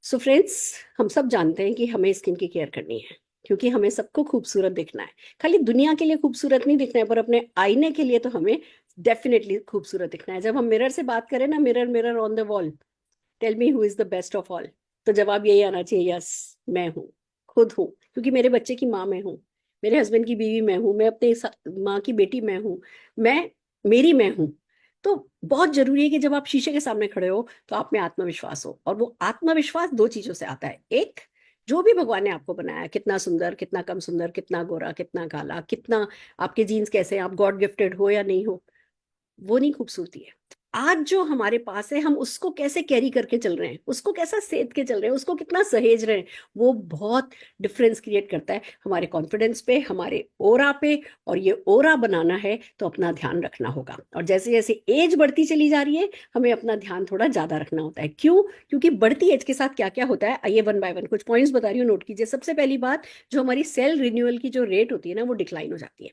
So friends, हम सब जानते हैं कि हमें स्किन की केयर करनी है, क्योंकि हमें सबको खूबसूरत दिखना है। खाली दुनिया के लिए खूबसूरत नहीं दिखना है, पर अपने आईने के लिए तो हमें डेफिनेटली खूबसूरत दिखना है। जब हम मिरर से बात करें ना, mirror mirror on the wall, tell me who is the best of all, तो जवाब यही आना चाहिए, यस, मैं हूँ, खुद हूँ। क्योंकि मेरे बच्चे की माँ मैं हूँ, मेरे हस्बैंड की बीवी मैं हूँ, मैं अपने माँ की बेटी मैं हूँ, मैं मेरी मैं हूँ। तो बहुत जरूरी है कि जब आप शीशे के सामने खड़े हो तो आप में आत्मविश्वास हो, और वो आत्मविश्वास दो चीजों से आता है। एक, जो भी भगवान ने आपको बनाया, कितना सुंदर, कितना कम सुंदर, कितना गोरा, कितना काला, कितना आपके जीन्स कैसे हैं, आप गॉड गिफ्टेड हो या नहीं हो, वो नहीं खूबसूरती है। आज जो हमारे पास है, हम उसको कैसे कैरी करके चल रहे हैं, उसको कैसा सेध के चल रहे हैं, उसको कितना सहेज रहे हैं, वो बहुत डिफरेंस क्रिएट करता है हमारे कॉन्फिडेंस पे, हमारे ओरा पे। और ये ओरा बनाना है तो अपना ध्यान रखना होगा। और जैसे जैसे एज बढ़ती चली जा रही है, हमें अपना ध्यान थोड़ा ज्यादा रखना होता है। क्यों? क्योंकि बढ़ती एज के साथ क्या क्या होता है, आइए वन बाय वन कुछ पॉइंट्स बता रही हूँ, नोट कीजिए। सबसे पहली बात, जो हमारी सेल रिन्यूअल की जो रेट होती है ना, वो डिक्लाइन हो जाती है।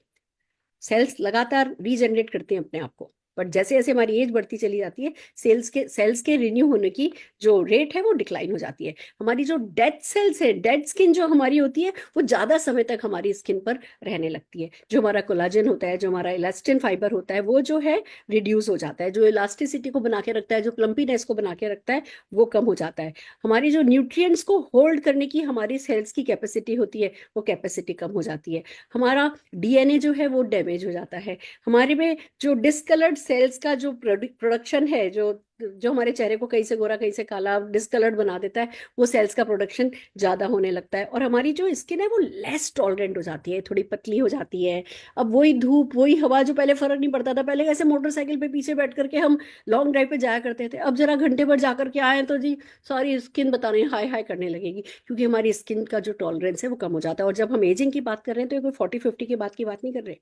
सेल्स लगातार रीजनरेट करते हैं अपने आप को, बट जैसे जैसे हमारी एज बढ़ती चली जाती है, सेल्स के रिन्यू होने की जो रेट है वो डिक्लाइन हो जाती है। हमारी जो डेड सेल्स है, डेड स्किन जो हमारी होती है, वो ज्यादा समय तक हमारी स्किन पर रहने लगती है। जो हमारा कोलाजन होता है, जो हमारा इलास्टिन फाइबर होता है, वो जो है रिड्यूस हो जाता है। जो इलास्टिसिटी को बना के रखता है, जो प्लम्पीनेस को बना के रखता है, वो कम हो जाता है। हमारी जो न्यूट्रिएंट्स को होल्ड करने की हमारी सेल्स की कैपेसिटी होती है, वो कैपेसिटी कम हो जाती है। हमारा डीएनए जो है वो डैमेज हो जाता है। हमारे में जो डिस्कलर्ड सेल्स का जो प्रोडक्शन है, जो जो हमारे चेहरे को कहीं से गोरा कहीं से काला डिस्कलर्ड बना देता है, वो सेल्स का प्रोडक्शन ज्यादा होने लगता है। और हमारी जो स्किन है वो लेस टॉलरेंट हो जाती है, थोड़ी पतली हो जाती है। अब वही धूप वही हवा, जो पहले फर्क नहीं पड़ता था, पहले कैसे मोटरसाइकिल पे पीछे बैठ करके हम लॉन्ग ड्राइव पे जाया करते थे, अब जरा घंटे भर जा करके आए तो जी सारी स्किन बता रही हाई हाई करने लगेगी, क्योंकि हमारी स्किन का जो टॉलरेंस है वो कम हो जाता है। और जब हम एजिंग की बात कर रहे हैं तो ये कोई 40-50 के बाद की बात नहीं कर रहे।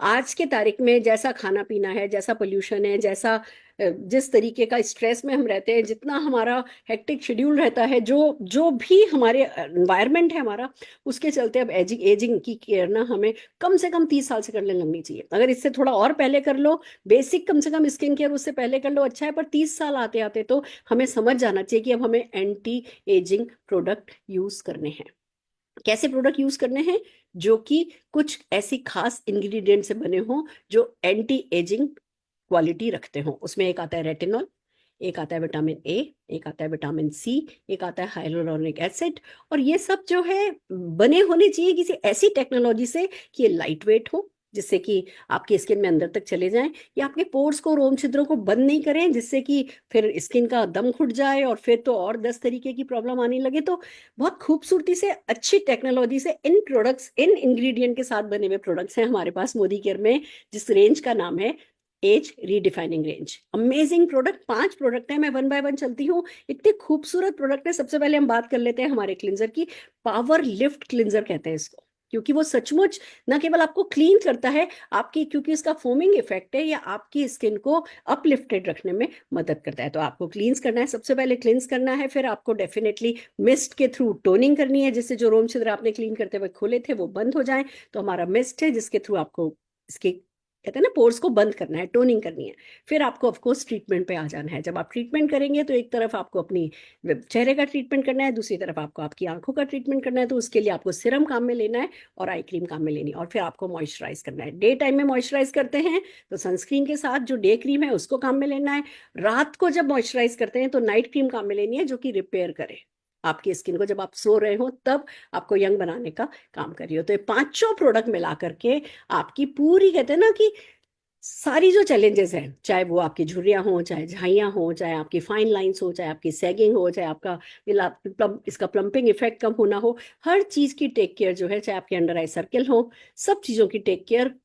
आज के तारीख में जैसा खाना पीना है, जैसा पोल्यूशन है, जैसा जिस तरीके का स्ट्रेस में हम रहते हैं, जितना हमारा हेक्टिक शेड्यूल रहता है, जो जो भी हमारे एनवायरनमेंट है हमारा, उसके चलते अब एजिंग एजिंग की केयर ना हमें कम से कम 30 साल से करने लगनी चाहिए। अगर इससे थोड़ा और पहले कर लो, बेसिक कम से कम स्किन केयर उससे पहले कर लो, अच्छा है। पर 30 साल आते आते तो हमें समझ जाना चाहिए कि अब हमें एंटी एजिंग प्रोडक्ट यूज करने हैं। कैसे प्रोडक्ट यूज करने हैं? जो कि कुछ ऐसी खास इंग्रेडिएंट से बने हों जो एंटी एजिंग क्वालिटी रखते हों। उसमें एक आता है रेटिनॉल, एक आता है विटामिन ए, एक आता है विटामिन सी, एक आता है हाइलोरोनिक एसिड। और ये सब जो है बने होने चाहिए किसी ऐसी टेक्नोलॉजी से कि ये लाइट वेट हो, जिससे कि आपकी स्किन में अंदर तक चले जाएं, या आपके पोर्स को, रोम छिद्रों को बंद नहीं करें, जिससे कि फिर स्किन का दम घुट जाए और फिर तो और 10 तरीके की प्रॉब्लम आने लगे। तो बहुत खूबसूरती से, अच्छी टेक्नोलॉजी से, इन प्रोडक्ट्स, इन इंग्रेडिएंट के साथ बने हुए प्रोडक्ट्स हैं हमारे पास मोदी केयर में, जिस रेंज का नाम है age redefining range. Amazing product, 5 product है, मैं वन बाय वन चलती हूँ। इतने खूबसूरत प्रोडक्ट है। सबसे पहले हम बात कर लेते हैं हमारे क्लिंजर की। पावर लिफ्ट क्लिंजर कहते हैं इसको, क्योंकि वो सचमुच न केवल आपको क्लीन करता है, आपकी, क्योंकि इसका फोमिंग इफेक्ट है, या आपकी स्किन को अपलिफ्टेड रखने में मदद करता है। तो आपको क्लींस करना है, सबसे पहले क्लींस करना है, फिर आपको डेफिनेटली मिस्ट के थ्रू टोनिंग करनी है, जिससे जो रोम छिद्र आपने क्लीन करते हुए खोले थे वो बंद हो जाए। तो हमारा मिस्ट है जिसके थ्रू आपको इसके, कहते हैं ना, पोर्स को बंद करना है, टोनिंग करनी है। फिर आपको ऑफकोर्स ट्रीटमेंट पे आ जाना है। जब आप ट्रीटमेंट करेंगे तो एक तरफ आपको अपनी चेहरे का ट्रीटमेंट करना है, दूसरी तरफ आपको आपकी आंखों का ट्रीटमेंट करना है। तो उसके लिए आपको सिरम काम में लेना है और आई क्रीम काम में लेनी है, और फिर आपको मॉइस्चराइज करना है। डे टाइम में मॉइस्चराइज करते हैं तो सनस्क्रीन के साथ जो डे क्रीम है उसको काम में लेना है। रात को जब मॉइस्चराइज करते हैं तो नाइट क्रीम काम में लेनी है, जो कि रिपेयर करे आपकी स्किन को। जब आप सो रहे हो तब आपको यंग बनाने का काम कर रही हो। तो ये पांचों प्रोडक्ट मिला करके आपकी पूरी, कहते हैं ना कि सारी जो चैलेंजेस हैं, चाहे वो आपकी झुर्रियां हो, चाहे झाइयां हो, चाहे आपकी फाइन लाइंस हो, चाहे आपकी सैगिंग हो, चाहे आपका इसका प्लम्पिंग इफेक्ट कम होना हो, हर चीज की टेक केयर जो है, चाहे आपके अंडर आई सर्कल हो, सब चीजों की टेक केयर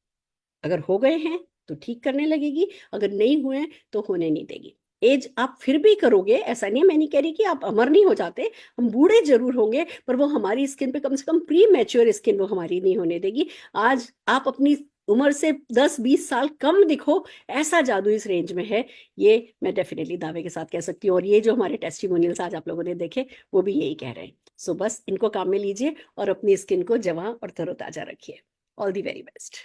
अगर हो गए हैं तो ठीक करने लगेगी, अगर नहीं हुए हैं तो होने नहीं देगी। एज आप फिर भी करोगे, ऐसा नहीं है, मैं नहीं कह रही कि आप अमर नहीं हो जाते, हम बूढ़े जरूर होंगे, पर वो हमारी स्किन पे, कम से कम प्री मैच्योर स्किन वो हमारी नहीं होने देगी। आज आप अपनी उम्र से 10-20 साल कम दिखो, ऐसा जादू इस रेंज में है, ये मैं डेफिनेटली दावे के साथ कह सकती हूँ। और ये जो हमारे टेस्टिमोनियल्स आज आप लोगों ने देखे, वो भी यही कह रहे हैं। सो बस इनको काम में लीजिए और अपनी स्किन को जवां और तरोताजा रखिए। All the very best.